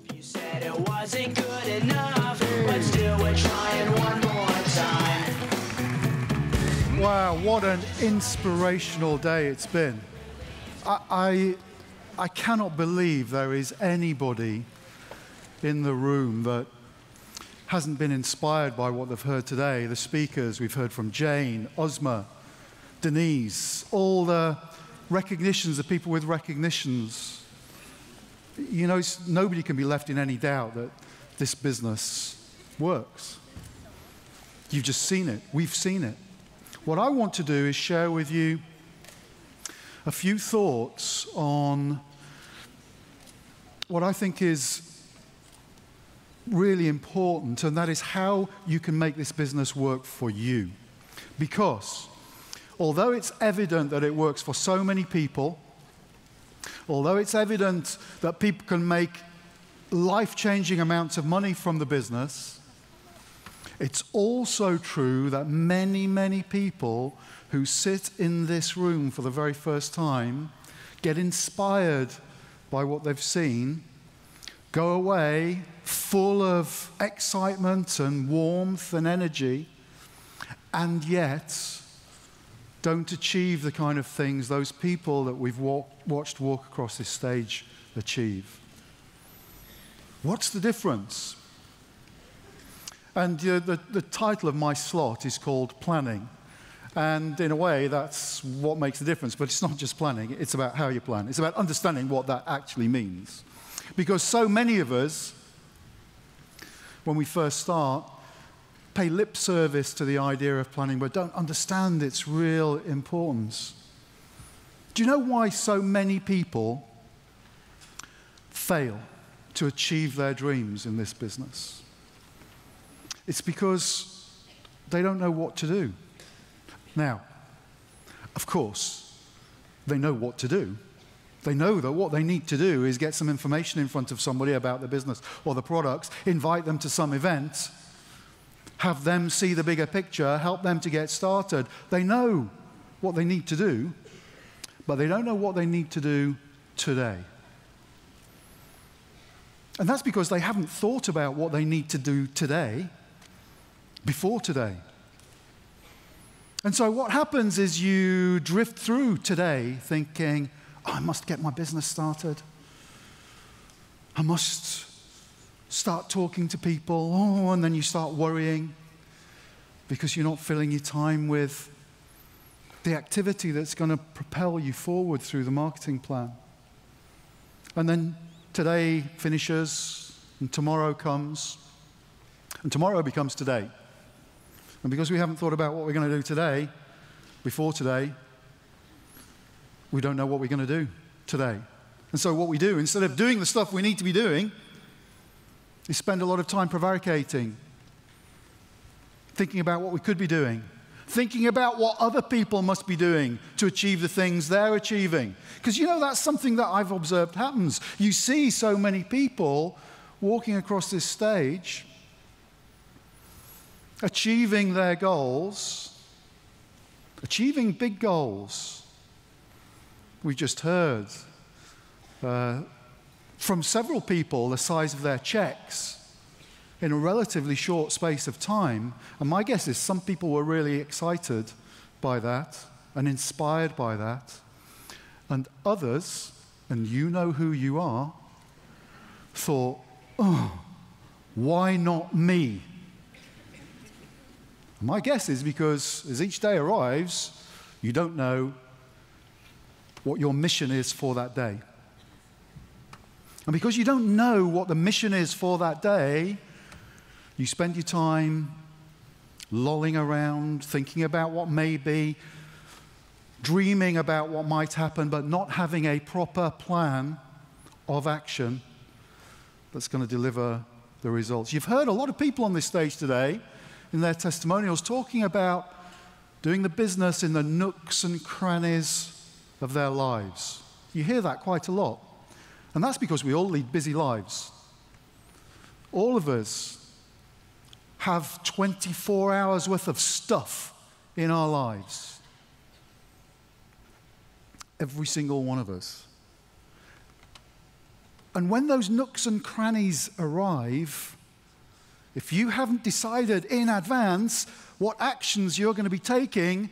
You said it wasn't good enough, but still we're trying one more time. Wow, what an inspirational day it's been. I cannot believe there is anybody in the room that hasn't been inspired by what they've heard today. The speakers, we've heard from Jane, Ozma, Denise, all the recognitions, the people with recognitions. You know, nobody can be left in any doubt that this business works. You've just seen it. We've seen it. What I want to do is share with you a few thoughts on what I think is really important, and that is how you can make this business work for you. Because although it's evident that it works for so many people, although it's evident that people can make life-changing amounts of money from the business, it's also true that many, many people who sit in this room for the very first time get inspired by what they've seen, go away full of excitement and warmth and energy, and yet don't achieve the kind of things those people that we've watched walk across this stage achieve. What's the difference? And the title of my slot is called Planning. And in a way, that's what makes the difference. But it's not just planning. It's about how you plan. It's about understanding what that actually means. Because so many of us, when we first start, pay lip service to the idea of planning, but don't understand its real importance. Do you know why so many people fail to achieve their dreams in this business? It's because they don't know what to do. Now, of course, they know what to do. They know that what they need to do is get some information in front of somebody about the business or the products, invite them to some event, have them see the bigger picture, help them to get started. They know what they need to do, but they don't know what they need to do today. And that's because they haven't thought about what they need to do today before today. And so what happens is you drift through today thinking, oh, I must get my business started. I must start talking to people. Oh, and then you start worrying because you're not filling your time with the activity that's going to propel you forward through the marketing plan. And then today finishes and tomorrow comes and tomorrow becomes today. And because we haven't thought about what we're going to do today, before today, we don't know what we're going to do today. And so what we do, instead of doing the stuff we need to be doing, is spend a lot of time prevaricating, thinking about what we could be doing, thinking about what other people must be doing to achieve the things they're achieving. Because you know, that's something that I've observed happens. You see so many people walking across this stage, achieving their goals, achieving big goals. We just heard from several people the size of their checks in a relatively short space of time. And my guess is some people were really excited by that and inspired by that. And others, and you know who you are, thought, oh, why not me? And my guess is because as each day arrives, you don't know what your mission is for that day. And because you don't know what the mission is for that day, you spend your time lolling around, thinking about what may be, dreaming about what might happen, but not having a proper plan of action that's going to deliver the results. You've heard a lot of people on this stage today in their testimonials talking about doing the business in the nooks and crannies of their lives. You hear that quite a lot. And that's because we all lead busy lives. All of us have 24 hours worth of stuff in our lives. Every single one of us. And when those nooks and crannies arrive, if you haven't decided in advance what actions you're going to be taking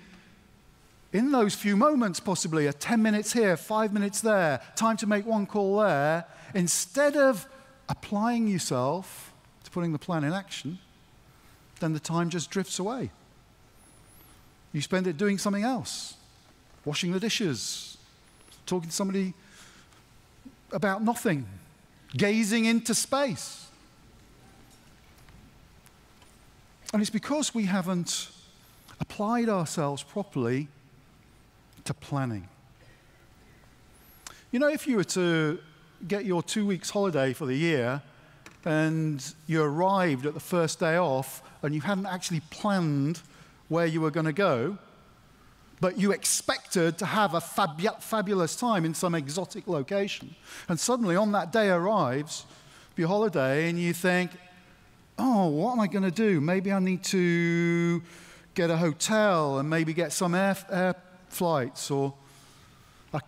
in those few moments, possibly 10 minutes here, 5 minutes there, time to make one call there, instead of applying yourself to putting the plan in action, then the time just drifts away. You spend it doing something else, washing the dishes, talking to somebody about nothing, gazing into space. And it's because we haven't applied ourselves properly to planning. You know, if you were to get your 2 weeks holiday for the year and you arrived at the first day off and you hadn't actually planned where you were going to go, but you expected to have a fabulous time in some exotic location, and suddenly on that day arrives your holiday and you think, oh, what am I going to do? Maybe I need to get a hotel and maybe get some air flights or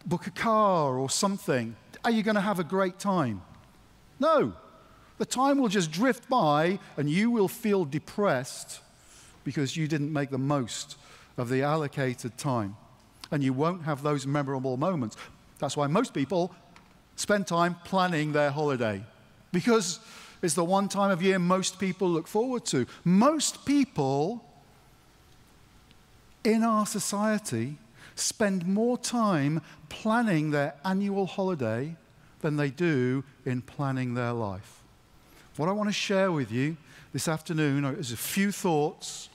book a car or something. Are you going to have a great time? No. The time will just drift by and you will feel depressed because you didn't make the most of the allocated time. And you won't have those memorable moments. That's why most people spend time planning their holiday, because it's the one time of year most people look forward to. Most people in our society spend more time planning their annual holiday than they do in planning their life. What I want to share with you this afternoon is a few thoughts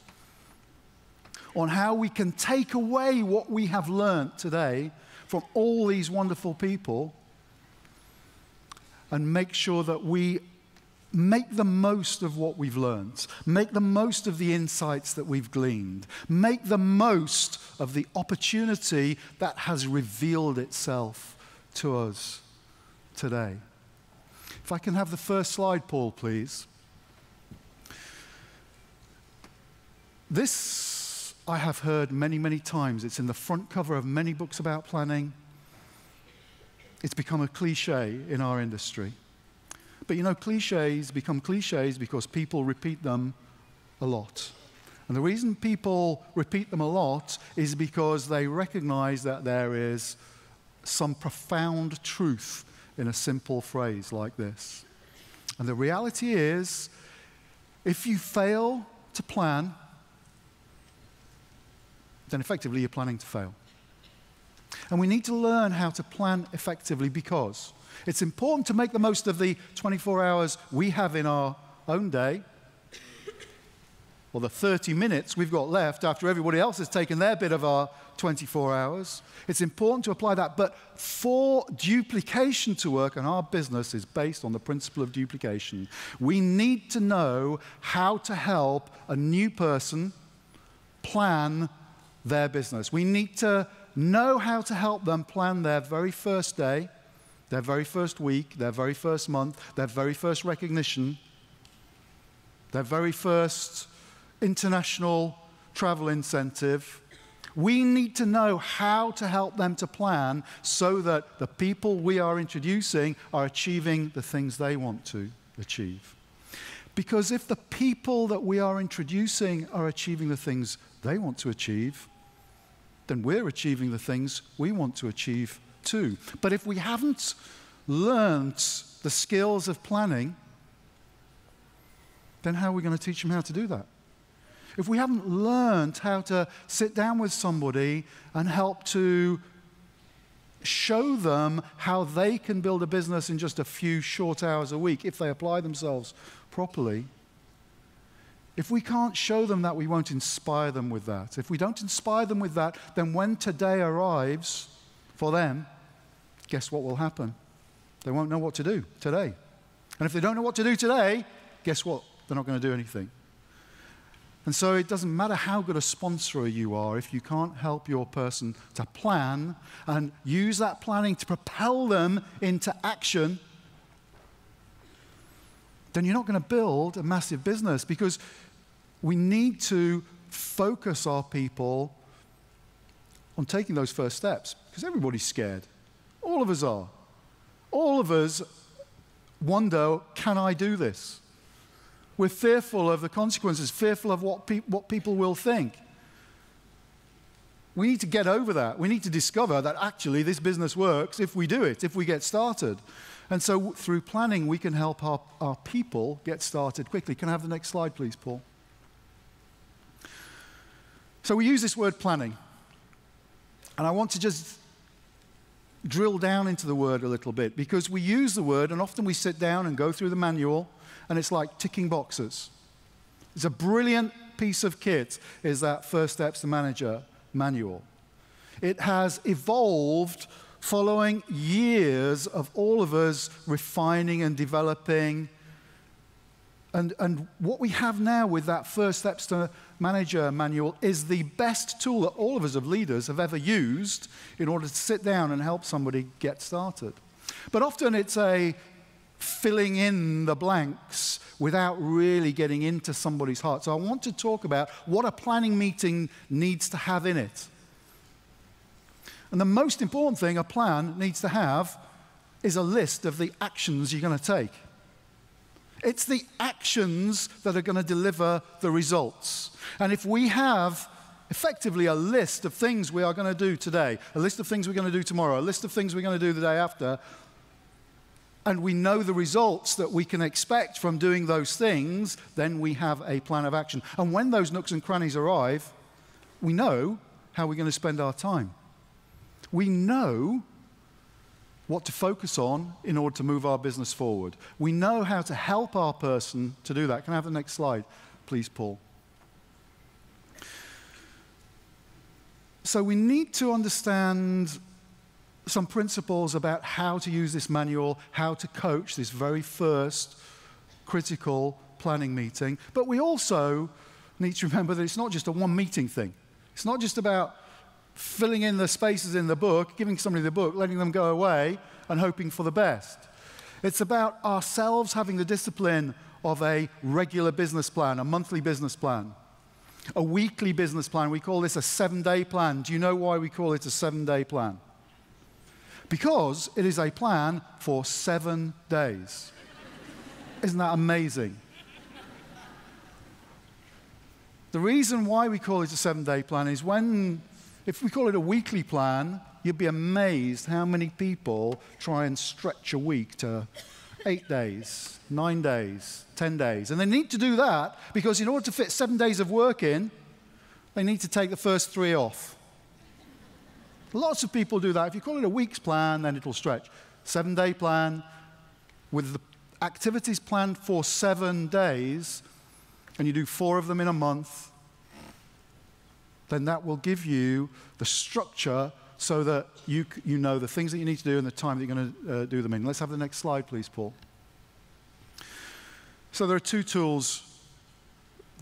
on how we can take away what we have learnt today from all these wonderful people and make sure that we make the most of what we've learnt, make the most of the insights that we've gleaned, make the most of the opportunity that has revealed itself to us today. If I can have the first slide, Paul, please. This I have heard many, many times. It's in the front cover of many books about planning. It's become a cliche in our industry. But you know, cliches become cliches because people repeat them a lot. And the reason people repeat them a lot is because they recognize that there is some profound truth in a simple phrase like this. And the reality is, if you fail to plan, then effectively you're planning to fail. And we need to learn how to plan effectively because it's important to make the most of the 24 hours we have in our own day, or the 30 minutes we've got left after everybody else has taken their bit of our 24 hours. It's important to apply that, but for duplication to work, and our business is based on the principle of duplication, we need to know how to help a new person plan their business. We need to know how to help them plan their very first day, their very first week, their very first month, their very first recognition, their very first international travel incentive. We need to know how to help them to plan so that the people we are introducing are achieving the things they want to achieve. Because if the people that we are introducing are achieving the things they want to achieve, then we're achieving the things we want to achieve too. But if we haven't learnt the skills of planning, then how are we going to teach them how to do that? If we haven't learned how to sit down with somebody and help to show them how they can build a business in just a few short hours a week if they apply themselves properly, if we can't show them that, we won't inspire them with that. If we don't inspire them with that, then when today arrives for them, guess what will happen? They won't know what to do today. And if they don't know what to do today, guess what? They're not going to do anything. And so it doesn't matter how good a sponsor you are if you can't help your person to plan and use that planning to propel them into action, then you're not going to build a massive business, because we need to focus our people on taking those first steps, because everybody's scared. All of us are. All of us wonder, can I do this? We're fearful of the consequences, fearful of what people will think. We need to get over that. We need to discover that actually this business works if we do it, if we get started. And so through planning, we can help our people get started quickly. Can I have the next slide, please, Paul? So we use this word planning. And I want to just drill down into the word a little bit, because we use the word and often we sit down and go through the manual and it's like ticking boxes. It's a brilliant piece of kit, is that First Steps to Manager manual. It has evolved following years of all of us refining and developing. And what we have now with that First Steps to Manager manual is the best tool that all of us as leaders have ever used in order to sit down and help somebody get started. But often it's a filling in the blanks without really getting into somebody's heart. So I want to talk about what a planning meeting needs to have in it. And the most important thing a plan needs to have is a list of the actions you're going to take. It's the actions that are going to deliver the results. And if we have effectively a list of things we are going to do today, a list of things we're going to do tomorrow, a list of things we're going to do the day after, and we know the results that we can expect from doing those things, then we have a plan of action. And when those nooks and crannies arrive, we know how we're going to spend our time. We know what to focus on in order to move our business forward. We know how to help our person to do that. Can I have the next slide, please, Paul? So we need to understand some principles about how to use this manual, how to coach this very first critical planning meeting. But we also need to remember that it's not just a one-meeting thing. It's not just about filling in the spaces in the book, giving somebody the book, letting them go away, and hoping for the best. It's about ourselves having the discipline of a regular business plan, a monthly business plan, a weekly business plan. We call this a 7-day plan. Do you know why we call it a 7-day plan? Because it is a plan for 7 days. Isn't that amazing? The reason why we call it a 7-day plan is if we call it a weekly plan, you'd be amazed how many people try and stretch a week to 8 days, 9 days, 10 days. And they need to do that because in order to fit 7 days of work in, they need to take the first 3 off. Lots of people do that. If you call it a week's plan, then it'll stretch. 7-day plan with the activities planned for 7 days, and you do 4 of them in a month, then that will give you the structure so that you know the things that you need to do and the time that you're going to do them in. Let's have the next slide, please, Paul. So there are 2 tools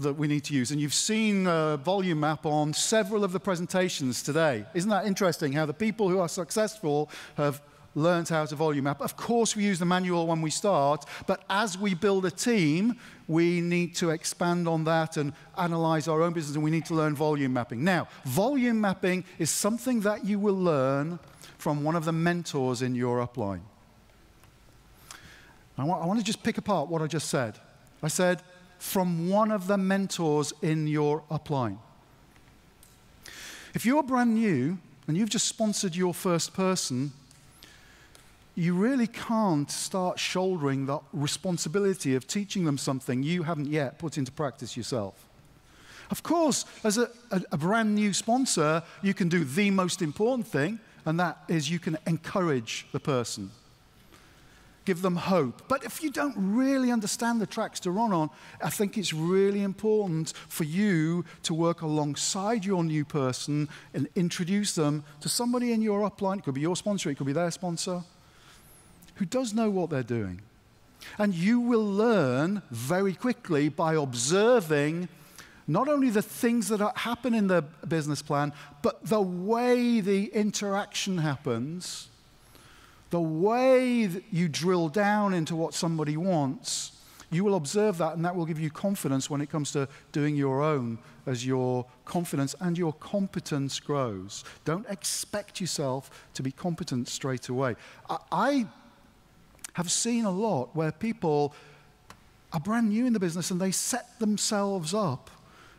that we need to use. And you've seen Volume Map on several of the presentations today. Isn't that interesting how the people who are successful have learned how to volume map? Of course, we use the manual when we start, but as we build a team, we need to expand on that and analyze our own business, and we need to learn volume mapping. Now, volume mapping is something that you will learn from one of the mentors in your upline. I want to just pick apart what I just said. I said, from one of the mentors in your upline. If you're brand new and you've just sponsored your first person, you really can't start shouldering the responsibility of teaching them something you haven't yet put into practice yourself. Of course, as a brand new sponsor, you can do the most important thing, and that is you can encourage the person. Give them hope. But if you don't really understand the tracks to run on, I think it's really important for you to work alongside your new person and introduce them to somebody in your upline. It could be your sponsor, it could be their sponsor, who does know what they're doing. And you will learn very quickly by observing not only the things that happen in the business plan, but the way the interaction happens. The way that you drill down into what somebody wants, you will observe that, and that will give you confidence when it comes to doing your own as your confidence and your competence grows. Don't expect yourself to be competent straight away. I have seen a lot where people are brand new in the business and they set themselves up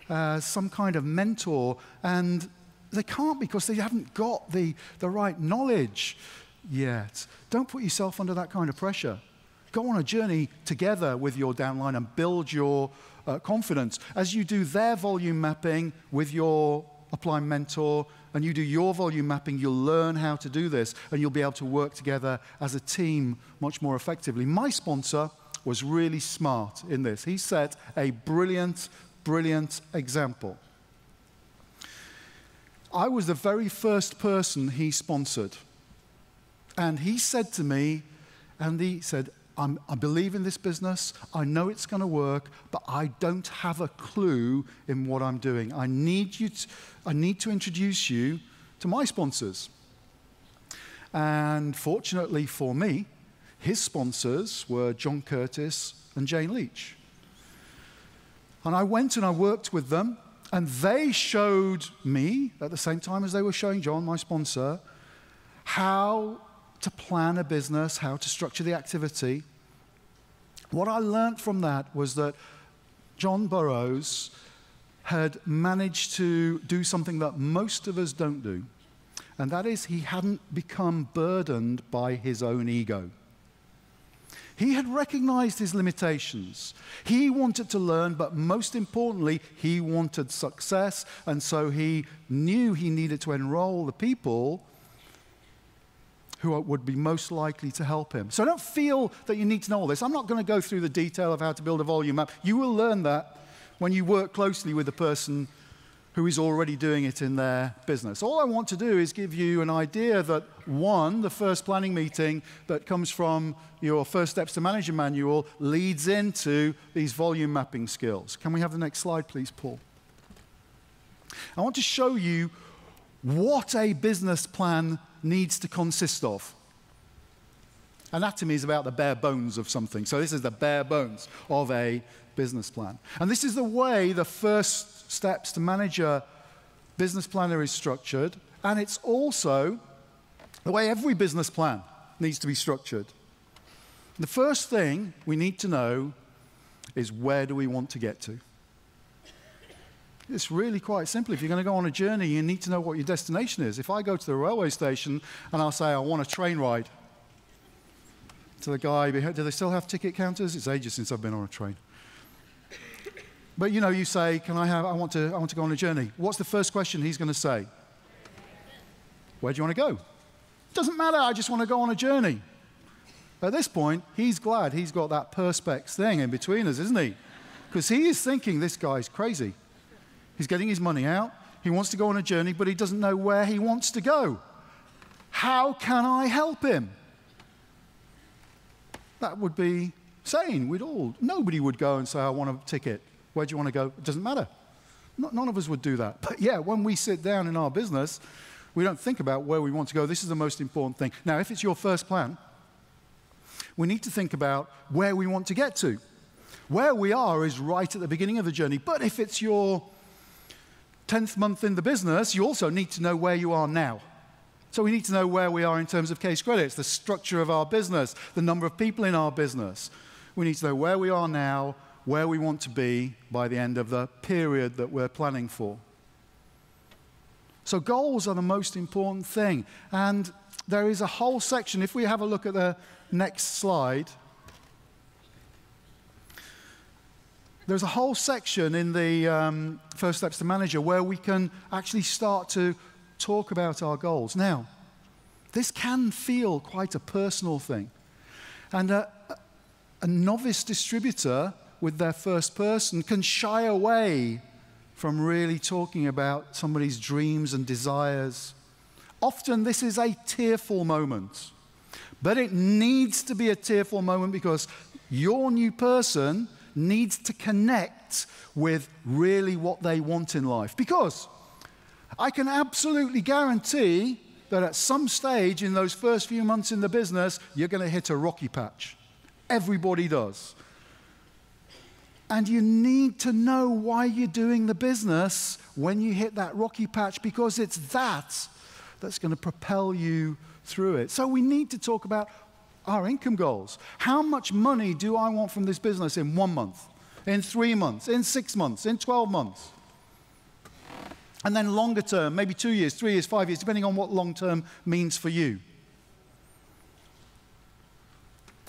as some kind of mentor, and they can't because they haven't got the right knowledge yet. Don't put yourself under that kind of pressure. Go on a journey together with your downline and build your confidence. As you do their volume mapping with your upline mentor and you do your volume mapping, you'll learn how to do this and you'll be able to work together as a team much more effectively. My sponsor was really smart in this. He set a brilliant example. I was the very first person he sponsored. And he said to me, Andy said, I believe in this business, I know it's going to work, but I don't have a clue in what I'm doing. I need to introduce you to my sponsors. And fortunately for me, his sponsors were John Curtis and Jane Leach. And I went and I worked with them, and they showed me, at the same time as they were showing John, my sponsor, how to plan a business, how to structure the activity. What I learned from that was that John Burroughs had managed to do something that most of us don't do, and that is he hadn't become burdened by his own ego. He had recognized his limitations. He wanted to learn, but most importantly, he wanted success, and so he knew he needed to enroll the people who would be most likely to help him. So don't feel that you need to know all this. I'm not going to go through the detail of how to build a volume map. You will learn that when you work closely with the person who is already doing it in their business. All I want to do is give you an idea that, one, the first planning meeting that comes from your First Steps to Manager manual leads into these volume mapping skills. Can we have the next slide, please, Paul? I want to show you what a business plan needs to consist of. Anatomy is about the bare bones of something. So this is the bare bones of a business plan. And this is the way the First Steps to Manager business planner is structured. And it's also the way every business plan needs to be structured. The first thing we need to know is, where do we want to get to? It's really quite simple. If you're going to go on a journey, you need to know what your destination is. If I go to the railway station and I'll say, I want a train ride, to the guy behind, do they still have ticket counters? It's ages since I've been on a train. But you know, you say, I want to go on a journey. What's the first question he's going to say? Where do you want to go? Doesn't matter, I just want to go on a journey. At this point, he's glad he's got that perspex thing in between us, isn't he? Because he is thinking, this guy's crazy. He's getting his money out. He wants to go on a journey, but he doesn't know where he wants to go. How can I help him? That would be sane. Nobody would go and say, I want a ticket. Where do you want to go? It doesn't matter. None of us would do that. But yeah, when we sit down in our business, we don't think about where we want to go. This is the most important thing. Now, if it's your first plan, we need to think about where we want to get to. Where we are is right at the beginning of the journey. But if it's your 10th month in the business, you also need to know where you are now. So we need to know where we are in terms of case credits, the structure of our business, the number of people in our business. We need to know where we are now, where we want to be by the end of the period that we're planning for. So goals are the most important thing. And there is a whole section, if we have a look at the next slide, there's a whole section in the First Steps to Manager where we can actually start to talk about our goals. Now, this can feel quite a personal thing. And a novice distributor with their first person can shy away from really talking about somebody's dreams and desires. Often this is a tearful moment. But it needs to be a tearful moment because your new person needs to connect with really what they want in life. Because I can absolutely guarantee that at some stage in those first few months in the business, you're going to hit a rocky patch. Everybody does. And you need to know why you're doing the business when you hit that rocky patch, because it's that's going to propel you through it. So we need to talk about our income goals. How much money do I want from this business in 1 month, in 3 months, in 6 months, in 12 months? And then longer term, maybe 2 years, 3 years, 5 years, depending on what long term means for you.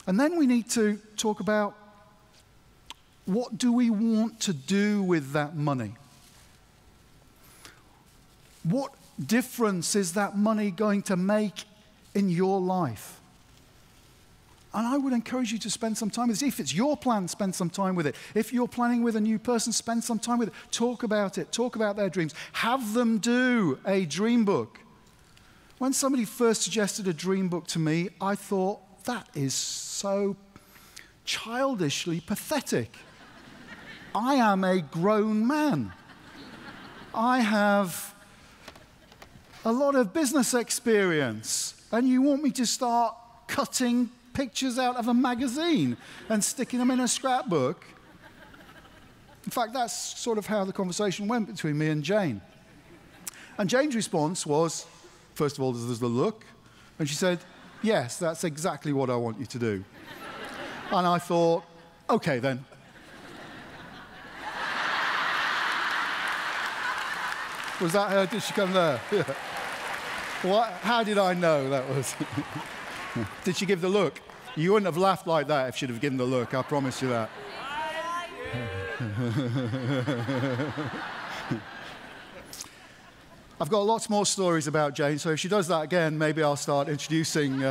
And then we need to talk about, what do we want to do with that money? What difference is that money going to make in your life? And I would encourage you to spend some time with this. If it's your plan, spend some time with it. If you're planning with a new person, spend some time with it. Talk about it. Talk about their dreams. Have them do a dream book. When somebody first suggested a dream book to me, I thought, that is so childishly pathetic. I am a grown man. I have a lot of business experience, and you want me to start cutting pictures out of a magazine and sticking them in a scrapbook? In fact, that's sort of how the conversation went between me and Jane. And Jane's response was, first of all, there's the look, and she said, yes, that's exactly what I want you to do. And I thought, okay then. Was that her? Did she come there? Yeah. What? How did I know that was? Did she give the look? You wouldn't have laughed like that if she'd have given the look, I promise you that. I've got lots more stories about Jane, so if she does that again, maybe I'll start introducing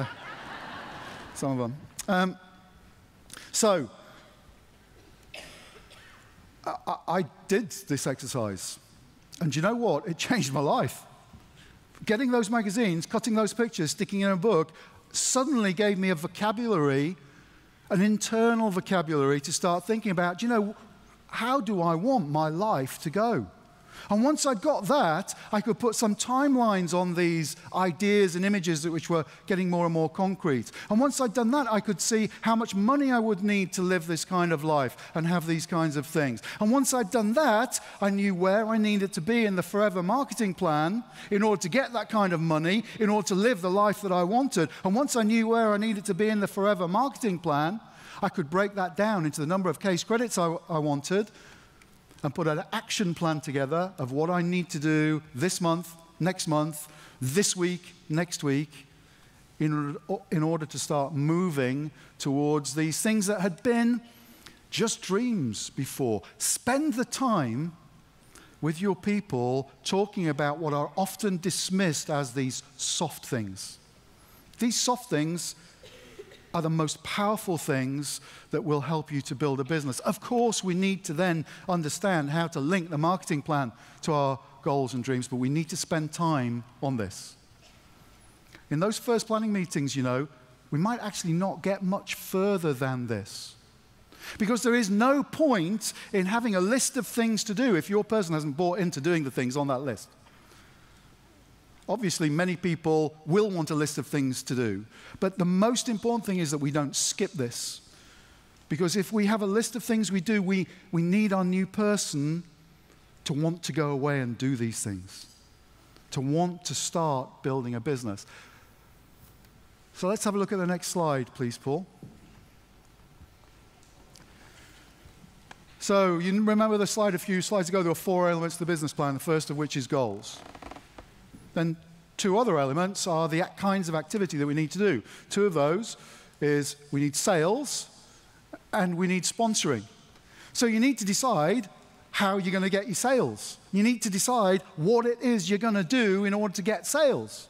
some of them. I did this exercise, and do you know what? It changed my life. Getting those magazines, cutting those pictures, sticking in a book, suddenly gave me a vocabulary, an internal vocabulary to start thinking about, do you know, how do I want my life to go? And once I got that, I could put some timelines on these ideas and images which were getting more and more concrete. And once I'd done that, I could see how much money I would need to live this kind of life and have these kinds of things. And once I'd done that, I knew where I needed to be in the Forever Marketing Plan in order to get that kind of money, in order to live the life that I wanted. And once I knew where I needed to be in the Forever Marketing Plan, I could break that down into the number of case credits I wanted, and put an action plan together of what I need to do this month, this week, next week, in order to start moving towards these things that had been just dreams before. Spend the time with your people talking about what are often dismissed as these soft things. These soft things are the most powerful things that will help you to build a business. Of course, we need to then understand how to link the marketing plan to our goals and dreams, but we need to spend time on this. In those first planning meetings, you know, we might actually not get much further than this. Because there is no point in having a list of things to do if your person hasn't bought into doing the things on that list. Obviously, many people will want a list of things to do. But the most important thing is that we don't skip this. Because if we have a list of things we do, we need our new person to want to go away and do these things, to want to start building a business. So let's have a look at the next slide, please, Paul. So you remember the slide a few slides ago, there were 4 elements to the business plan, the first of which is goals. Then 2 other elements are the kinds of activity that we need to do. 2 of those is we need sales and we need sponsoring. So you need to decide how you're going to get your sales. You need to decide what it is you're going to do in order to get sales.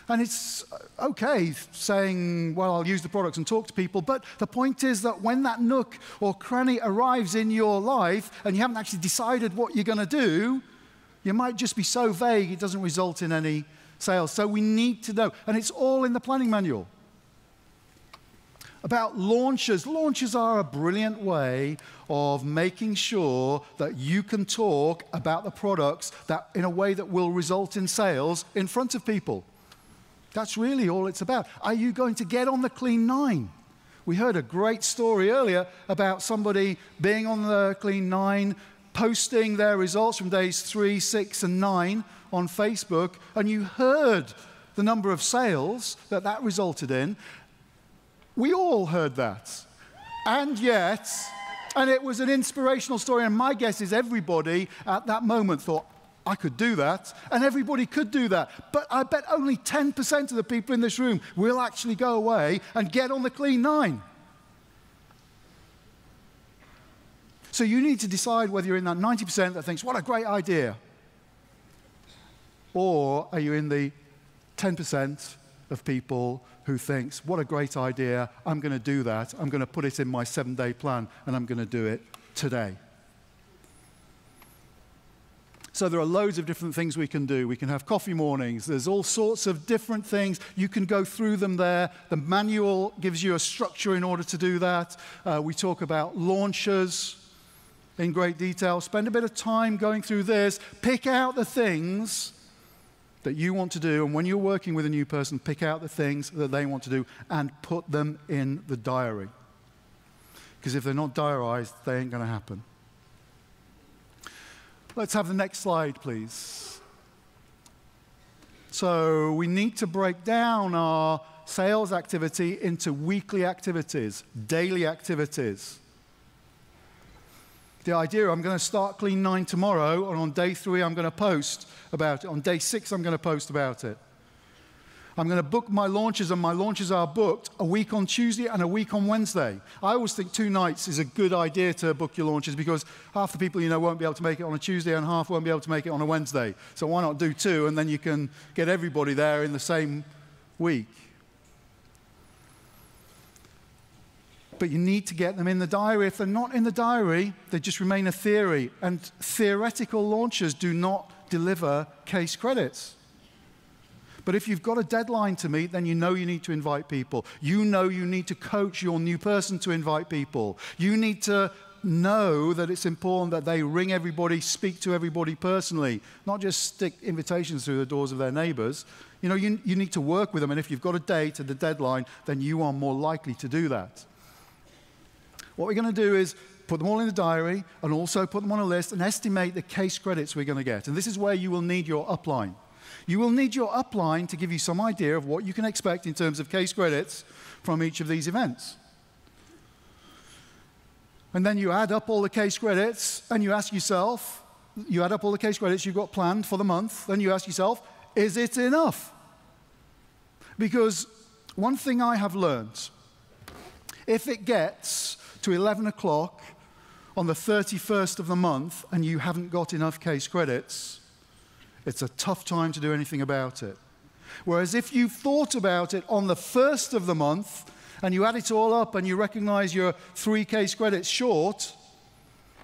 And it's okay saying, well, I'll use the products and talk to people, but the point is that when that nook or cranny arrives in your life and you haven't actually decided what you're going to do, you might just be so vague it doesn't result in any sales. So we need to know, and it's all in the planning manual. About launches. Launches are a brilliant way of making sure that you can talk about the products that in a way that will result in sales in front of people. That's really all it's about. Are you going to get on the Clean 9? We heard a great story earlier about somebody being on the Clean 9, posting their results from days 3, 6, and 9 on Facebook, and you heard the number of sales that resulted in. We all heard that. And yet, and it was an inspirational story, and my guess is everybody at that moment thought, I could do that, and everybody could do that. But I bet only 10% of the people in this room will actually go away and get on the Clean 9. So you need to decide whether you're in that 90% that thinks, what a great idea. Or are you in the 10% of people who thinks, what a great idea, I'm going to do that, I'm going to put it in my 7-day plan, and I'm going to do it today. So there are loads of different things we can do. We can have coffee mornings. There's all sorts of different things. You can go through them there. The manual gives you a structure in order to do that. We talk about launches in great detail. Spend a bit of time going through this. Pick out the things that you want to do. And when you're working with a new person, pick out the things that they want to do and put them in the diary. Because if they're not diarized, they ain't going to happen. Let's have the next slide, please. So we need to break down our sales activity into weekly activities, daily activities. The idea, I'm going to start Clean 9 tomorrow, and on day 3 I'm going to post about it. On day 6 I'm going to post about it. I'm going to book my launches, and my launches are booked a week on Tuesday and a week on Wednesday. I always think 2 nights is a good idea to book your launches because half the people you know won't be able to make it on a Tuesday and half won't be able to make it on a Wednesday. So why not do 2, and then you can get everybody there in the same week. But you need to get them in the diary. If they're not in the diary, they just remain a theory. And theoretical launches do not deliver case credits. But if you've got a deadline to meet, then you know you need to invite people. You know you need to coach your new person to invite people. You need to know that it's important that they ring everybody, speak to everybody personally, not just stick invitations through the doors of their neighbors. You know, you need to work with them, and if you've got a date and a deadline, then you are more likely to do that. What we're going to do is put them all in the diary and also put them on a list and estimate the case credits we're going to get. And this is where you will need your upline. You will need your upline to give you some idea of what you can expect in terms of case credits from each of these events. And then you add up all the case credits and you ask yourself, you add up all the case credits you've got planned for the month, then you ask yourself, is it enough? Because one thing I have learned, if it gets to 11 o'clock on the 31st of the month and you haven't got enough case credits, it's a tough time to do anything about it. Whereas if you thought about it on the 1st of the month and you add it all up and you recognize you're 3 case credits short,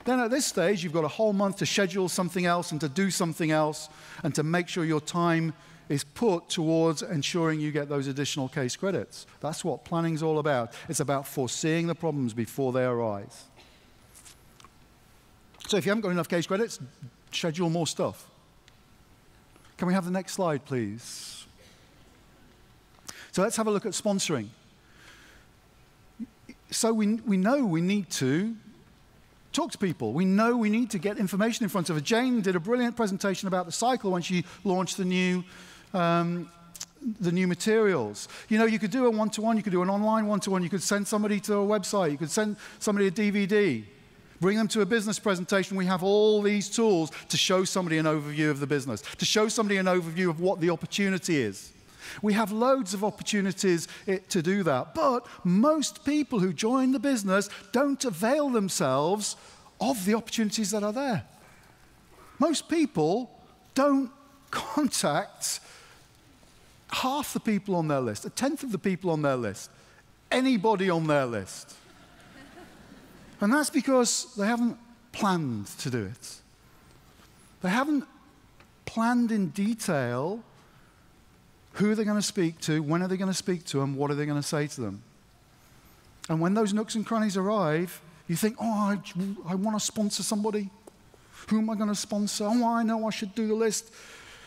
then at this stage you've got a whole month to schedule something else and to do something else and to make sure your time is put towards ensuring you get those additional case credits. That's what planning's all about. It's about foreseeing the problems before they arise. So if you haven't got enough case credits, schedule more stuff. Can we have the next slide, please? So let's have a look at sponsoring. So we know we need to talk to people. We know we need to get information in front of her. Jane did a brilliant presentation about the cycle when she launched the new materials. You know, you could do a one-to-one, you could do an online one-to-one, you could send somebody to a website, you could send somebody a DVD. Bring them to a business presentation. We have all these tools to show somebody an overview of the business, to show somebody an overview of what the opportunity is. We have loads of opportunities to do that. But most people who join the business don't avail themselves of the opportunities that are there. Most people don't contact half the people on their list, 1/10 of the people on their list, anybody on their list. And that's because they haven't planned to do it. They haven't planned in detail who they're going to speak to, when are they going to speak to them, what are they going to say to them. And when those nooks and crannies arrive, you think, oh, I want to sponsor somebody. Who am I going to sponsor? Oh, I know I should do the list,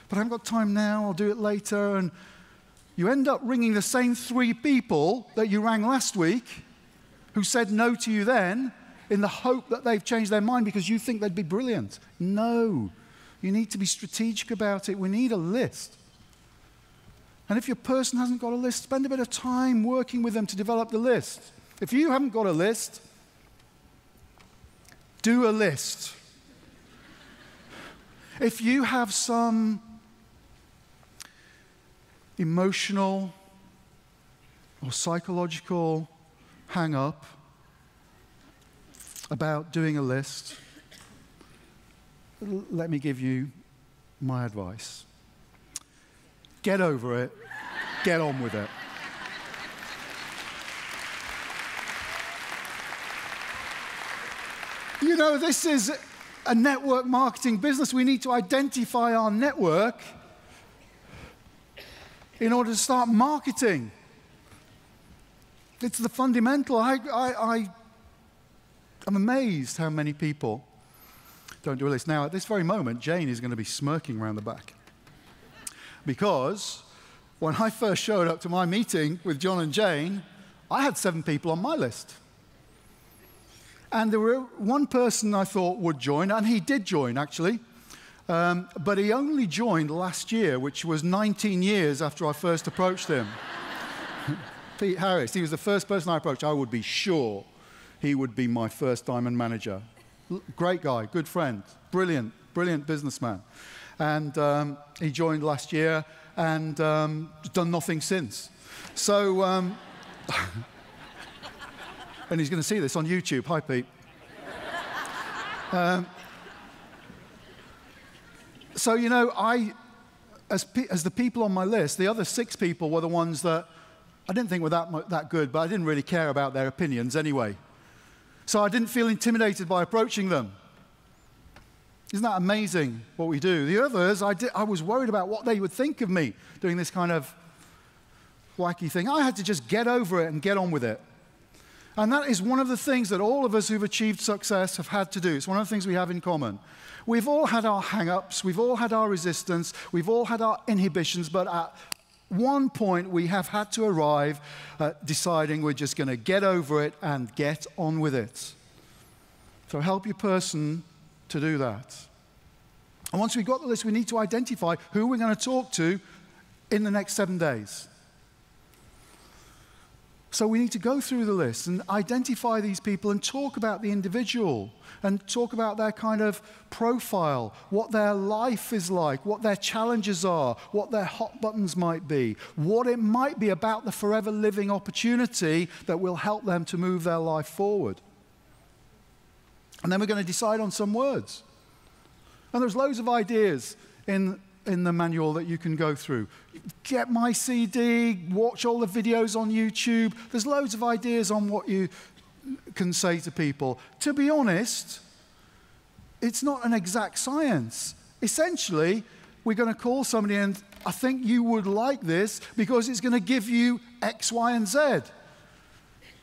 but I haven't got time now, I'll do it later. And you end up ringing the same 3 people that you rang last week who said no to you then, in the hope that they've changed their mind because you think they'd be brilliant. No. You need to be strategic about it. We need a list. And if your person hasn't got a list, spend a bit of time working with them to develop the list. If you haven't got a list, do a list. If you have some emotional or psychological hang-up about doing a list, let me give you my advice. Get over it. Get on with it. You know, this is a network marketing business. We need to identify our network in order to start marketing. It's the fundamental. I'm amazed how many people don't do a list. Now, at this very moment, Jane is going to be smirking around the back. Because when I first showed up to my meeting with John and Jane, I had 7 people on my list. And there were one person I thought would join, and he did join, actually. But he only joined last year, which was 19 years after I first approached him. Pete Harris, he was the first person I approached. I would be sure he would be my first diamond manager. Great guy, good friend, brilliant, brilliant businessman. And he joined last year and done nothing since. So, and he's going to see this on YouTube. Hi, Pete. So, you know, as the people on my list, the other 6 people were the ones that I didn't think were that good, but I didn't really care about their opinions anyway. So I didn't feel intimidated by approaching them. Isn't that amazing what we do? The others, I was worried about what they would think of me doing this kind of wacky thing. I had to just get over it and get on with it. And that is one of the things that all of us who've achieved success have had to do. It's one of the things we have in common. We've all had our hang-ups, we've all had our resistance, we've all had our inhibitions, but at one point we have had to arrive at deciding we're just going to get over it and get on with it. So help your person to do that. And once we've got the list, we need to identify who we're going to talk to in the next 7 days. So we need to go through the list and identify these people and talk about the individual and talk about their kind of profile, what their life is like, what their challenges are, what their hot buttons might be, what it might be about the forever living opportunity that will help them to move their life forward. And then we're going to decide on some words. And there's loads of ideas in the manual that you can go through. Get my CD, watch all the videos on YouTube. There's loads of ideas on what you can say to people. To be honest, it's not an exact science. Essentially, we're going to call somebody and I think you would like this because it's going to give you X, Y, and Z.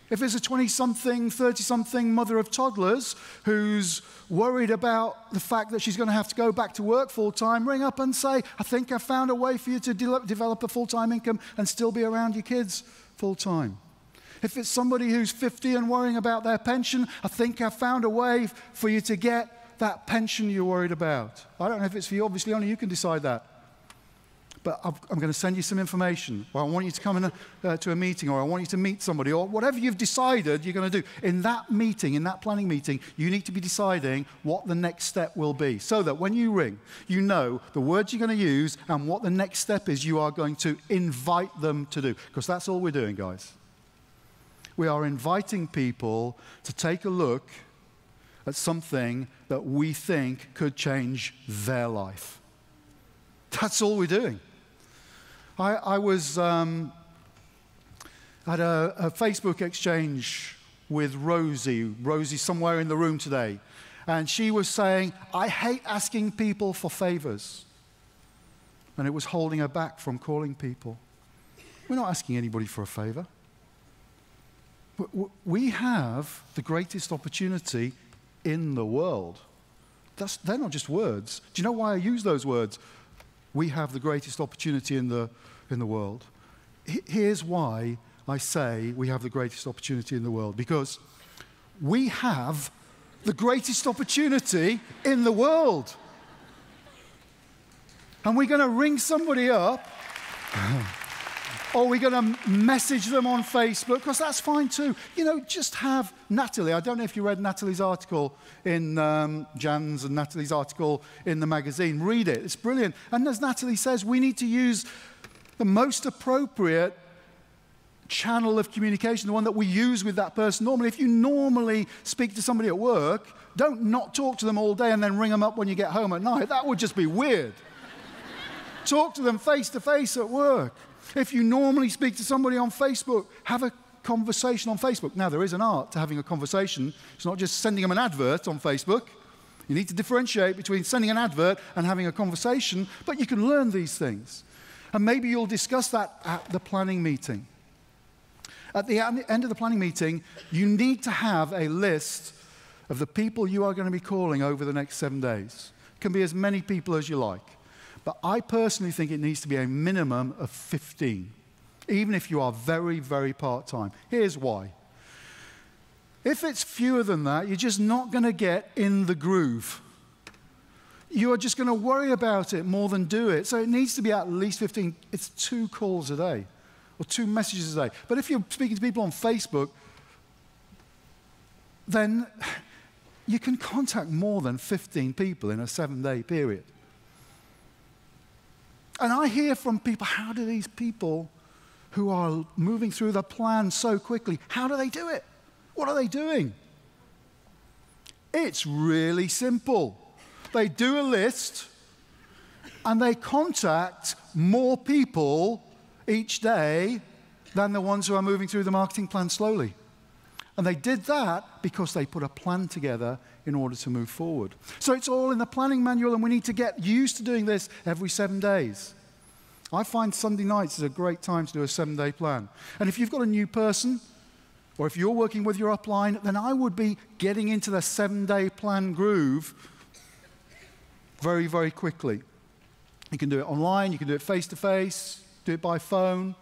If it's a 20-something, 30-something mother of toddlers who's worried about the fact that she's going to have to go back to work full-time, ring up and say, I think I found a way for you to develop a full-time income and still be around your kids full-time. If it's somebody who's 50 and worrying about their pension, I think I found a way for you to get that pension you're worried about. I don't know if it's for you. Obviously, only you can decide that. But I'm going to send you some information, or I want you to come in to a meeting, or I want you to meet somebody, or whatever you've decided you're going to do. In that meeting, in that planning meeting, you need to be deciding what the next step will be, so that when you ring, you know the words you're going to use and what the next step is you are going to invite them to do. Because that's all we're doing, guys. We are inviting people to take a look at something that we think could change their life. That's all we're doing. I was had a Facebook exchange with Rosie. Rosie's somewhere in the room today. And she was saying, I hate asking people for favors. And it was holding her back from calling people. We're not asking anybody for a favor. We have the greatest opportunity in the world. They're not just words. Do you know why I use those words? We have the greatest opportunity in the world. Here's why I say we have the greatest opportunity in the world. Because we have the greatest opportunity in the world. And we're going to ring somebody up. Or we're going to message them on Facebook, because that's fine too. You know, just have Natalie. I don't know if you read Natalie's article in Jan's and Natalie's article in the magazine. Read it. It's brilliant. And as Natalie says, we need to use the most appropriate channel of communication, the one that we use with that person normally. If you normally speak to somebody at work, don't not talk to them all day and then ring them up when you get home at night. That would just be weird. Talk to them face to face at work. If you normally speak to somebody on Facebook, have a conversation on Facebook. Now, there is an art to having a conversation. It's not just sending them an advert on Facebook. You need to differentiate between sending an advert and having a conversation, but you can learn these things. And maybe you'll discuss that at the planning meeting. At the end of the planning meeting, you need to have a list of the people you are going to be calling over the next 7 days. It can be as many people as you like. But I personally think it needs to be a minimum of 15, even if you are very, very part-time. Here's why. If it's fewer than that, you're just not going to get in the groove. You are just going to worry about it more than do it. So it needs to be at least 15. It's 2 calls a day or 2 messages a day. But if you're speaking to people on Facebook, then you can contact more than 15 people in a 7-day period. And I hear from people, how do these people who are moving through the plan so quickly, how do they do it? What are they doing? It's really simple. They do a list and they contact more people each day than the ones who are moving through the marketing plan slowly. And they did that because they put a plan together in order to move forward. So it's all in the planning manual, and we need to get used to doing this every 7 days. I find Sunday nights is a great time to do a 7-day plan. And if you've got a new person, or if you're working with your upline, then I would be getting into the 7-day plan groove very, very quickly. You can do it online, you can do it face-to-face, do it by phone.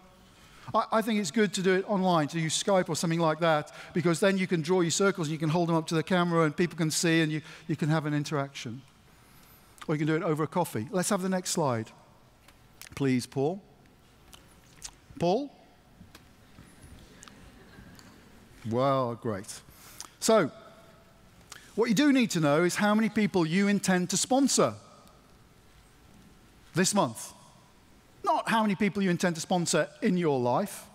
I think it's good to do it online, to use Skype or something like that, because then you can draw your circles and you can hold them up to the camera and people can see and you can have an interaction. Or you can do it over a coffee. Let's have the next slide. Please, Paul. Paul? Well, great. So, what you do need to know is how many people you intend to sponsor this month. Not how many people you intend to sponsor in your life.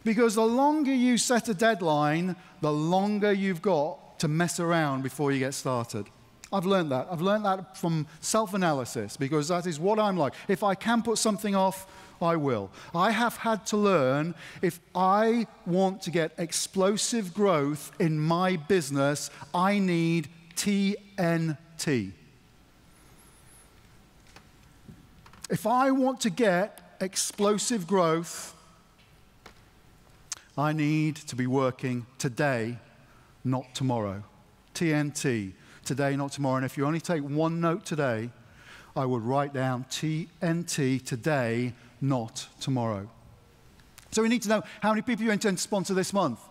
Because the longer you set a deadline, the longer you've got to mess around before you get started. I've learned that. I've learned that from self-analysis, because that is what I'm like. If I can put something off, I will. I have had to learn, if I want to get explosive growth in my business, I need TNT. If I want to get explosive growth, I need to be working today, not tomorrow. TNT, today, not tomorrow. And if you only take one note today, I would write down TNT, today, not tomorrow. So we need to know how many people you intend to sponsor this month.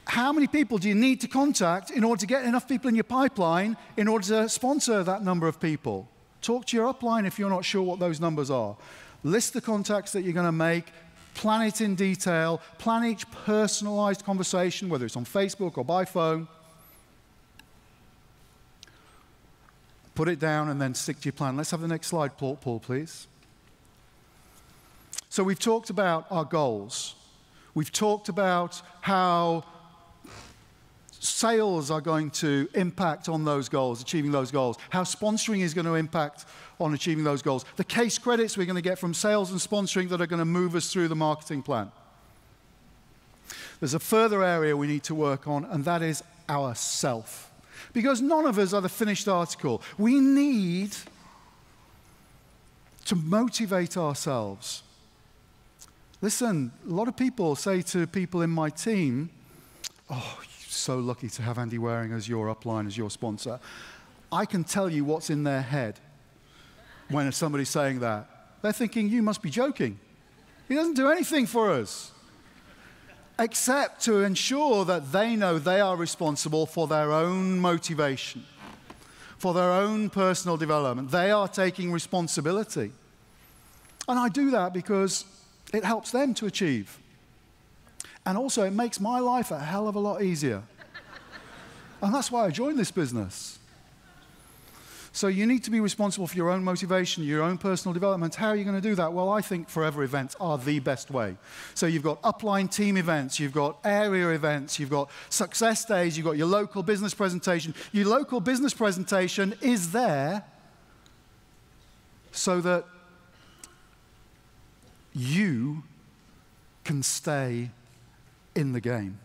How many people do you need to contact in order to get enough people in your pipeline in order to sponsor that number of people? Talk to your upline if you're not sure what those numbers are. List the contacts that you're going to make. Plan it in detail. Plan each personalized conversation, whether it's on Facebook or by phone. Put it down and then stick to your plan. Let's have the next slide, Paul, please. So we've talked about our goals. We've talked about how sales are going to impact on those goals, achieving those goals, how sponsoring is going to impact on achieving those goals, the case credits we're going to get from sales and sponsoring that are going to move us through the marketing plan. There's a further area we need to work on, and that is ourself. Because none of us are the finished article. We need to motivate ourselves. Listen, a lot of people say to people in my team, oh, so lucky to have Andy Waring as your upline, as your sponsor. I can tell you what's in their head when somebody's saying that. They're thinking, you must be joking. He doesn't do anything for us, except to ensure that they know they are responsible for their own motivation, for their own personal development. They are taking responsibility. And I do that because it helps them to achieve. And also, it makes my life a hell of a lot easier. And that's why I joined this business. So you need to be responsible for your own motivation, your own personal development. How are you going to do that? Well, I think Forever events are the best way. So you've got upline team events, you've got area events, you've got success days, you've got your local business presentation. Your local business presentation is there so that you can stay in the game.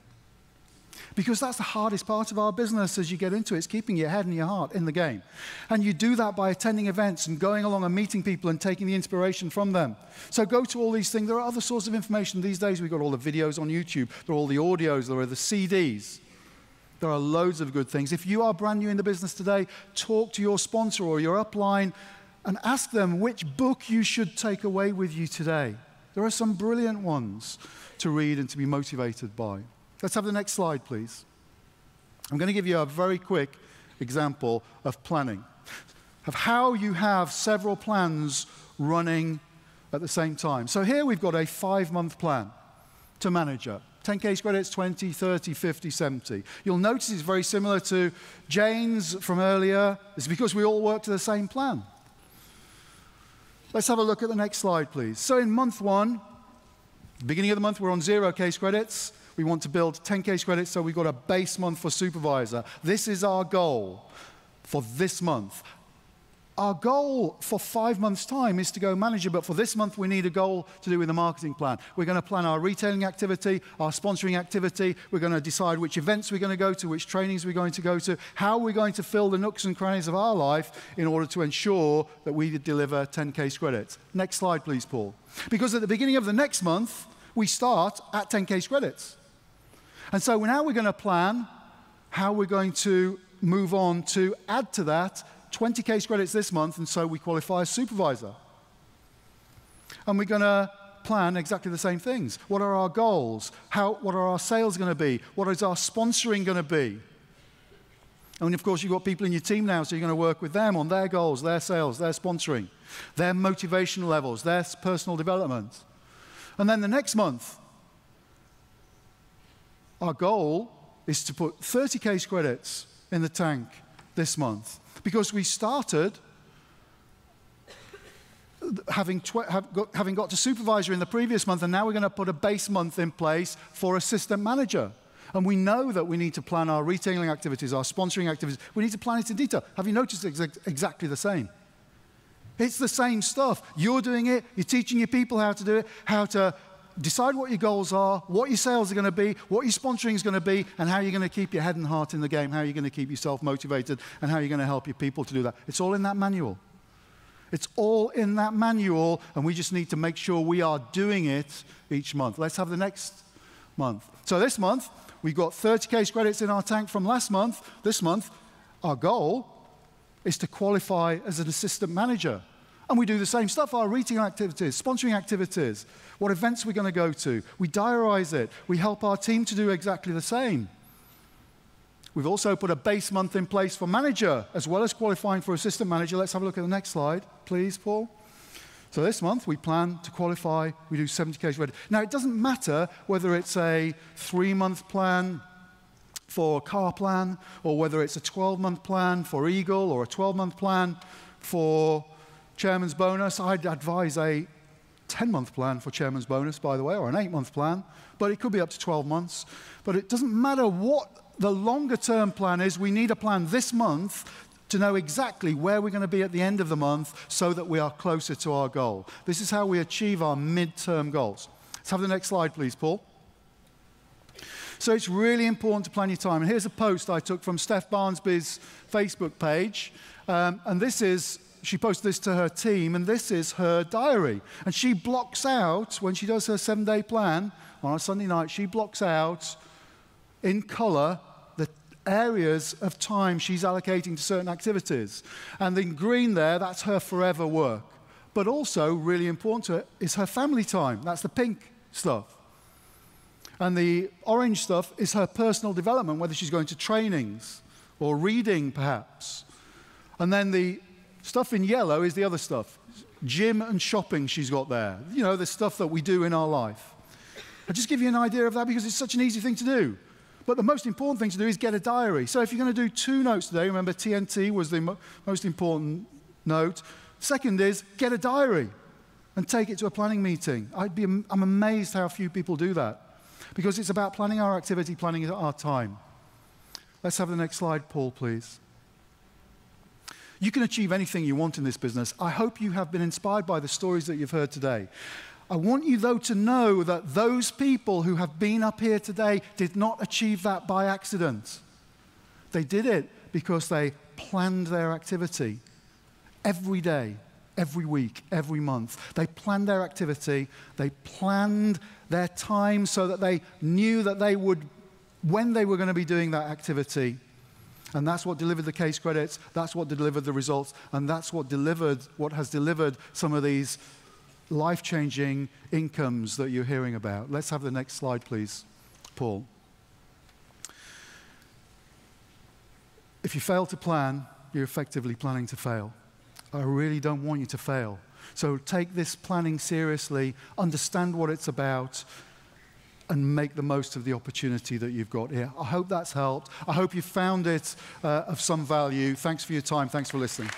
Because that's the hardest part of our business as you get into it. It's keeping your head and your heart in the game. And you do that by attending events and going along and meeting people and taking the inspiration from them. So go to all these things. There are other sources of information. These days we've got all the videos on YouTube. There are all the audios. There are the CDs. There are loads of good things. If you are brand new in the business today, talk to your sponsor or your upline and ask them which book you should take away with you today. There are some brilliant ones to read and to be motivated by. Let's have the next slide, please. I'm going to give you a very quick example of planning, of how you have several plans running at the same time. So here we've got a 5-month plan to manager. 10 case credits, 20, 30, 50, 70. You'll notice it's very similar to Jane's from earlier. It's because we all work to the same plan. Let's have a look at the next slide, please. So in month 1, beginning of the month, we're on 0 case credits. We want to build 10 case credits, so we've got a base month for supervisor. This is our goal for this month. Our goal for 5 months' time is to go manager, but for this month we need a goal to do with the marketing plan. We're going to plan our retailing activity, our sponsoring activity. We're going to decide which events we're going to go to, which trainings we're going to go to, how we're going to fill the nooks and crannies of our life in order to ensure that we deliver 10 case credits. Next slide, please, Paul. Because at the beginning of the next month, we start at 10 case credits. And so now we're going to plan how we're going to move on to add to that 20 case credits this month, and so we qualify as supervisor. And we're going to plan exactly the same things. What are our goals? What are our sales going to be? What is our sponsoring going to be? And of course, you've got people in your team now, so you're going to work with them on their goals, their sales, their sponsoring, their motivation levels, their personal development. And then the next month, our goal is to put 30 case credits in the tank this month because we started having got to supervisor in the previous month, and now we're going to put a base month in place for assistant manager. And we know that we need to plan our retailing activities, our sponsoring activities. We need to plan it in detail. Have you noticed it's exactly the same? It's the same stuff. You're doing it. You're teaching your people how to do it, how to decide what your goals are, what your sales are going to be, what your sponsoring is going to be, and how you're going to keep your head and heart in the game, how you're going to keep yourself motivated, and how you're going to help your people to do that. It's all in that manual. It's all in that manual, and we just need to make sure we are doing it each month. Let's have the next month. So this month, we've got 30 case credits in our tank from last month. This month, our goal is to qualify as an assistant manager. And we do the same stuff, our retailing activities, sponsoring activities, what events we're going to go to. We diarize it. We help our team to do exactly the same. We've also put a base month in place for manager, as well as qualifying for assistant manager. Let's have a look at the next slide, please, Paul. So this month, we plan to qualify. We do 70 case credits. Now, it doesn't matter whether it's a 3-month plan for a car plan, or whether it's a 12-month plan for Eagle, or a 12-month plan for Chairman's bonus. I'd advise a 10-month plan for Chairman's bonus, by the way, or an 8-month plan, but it could be up to 12 months. But it doesn't matter what the longer-term plan is. We need a plan this month to know exactly where we're going to be at the end of the month so that we are closer to our goal. This is how we achieve our mid-term goals. Let's have the next slide, please, Paul. So it's really important to plan your time. And here's a post I took from Steph Barnsby's Facebook page. And this is she posted this to her team, and this is her diary. And she blocks out, when she does her 7-day plan on a Sunday night, she blocks out in color the areas of time she's allocating to certain activities. And in green there, that's her forever work. But also, really important to her, is her family time. That's the pink stuff. And the orange stuff is her personal development, whether she's going to trainings or reading, perhaps. And then the stuff in yellow is the other stuff. gym and shopping she's got there. You know, the stuff that we do in our life. I'll just give you an idea of that because it's such an easy thing to do. But the most important thing to do is get a diary. So if you're going to do 2 notes today, remember TNT was the most important note. Second is get a diary and take it to a planning meeting. I'm amazed how few people do that because it's about planning our activity, planning our time. Let's have the next slide, Paul, please. You can achieve anything you want in this business. I hope you have been inspired by the stories that you've heard today. I want you, though, to know that those people who have been up here today did not achieve that by accident. They did it because they planned their activity every day, every week, every month. They planned their activity. They planned their time so that they knew that they would, when they were going to be doing that activity. And that's what delivered the case credits. That's what delivered the results. And that's what has delivered some of these life-changing incomes that you're hearing about. Let's have the next slide, please, Paul. If you fail to plan, you're effectively planning to fail. I really don't want you to fail. So take this planning seriously, understand what it's about, and make the most of the opportunity that you've got here. I hope that's helped. I hope you found it of some value. Thanks for your time. Thanks for listening.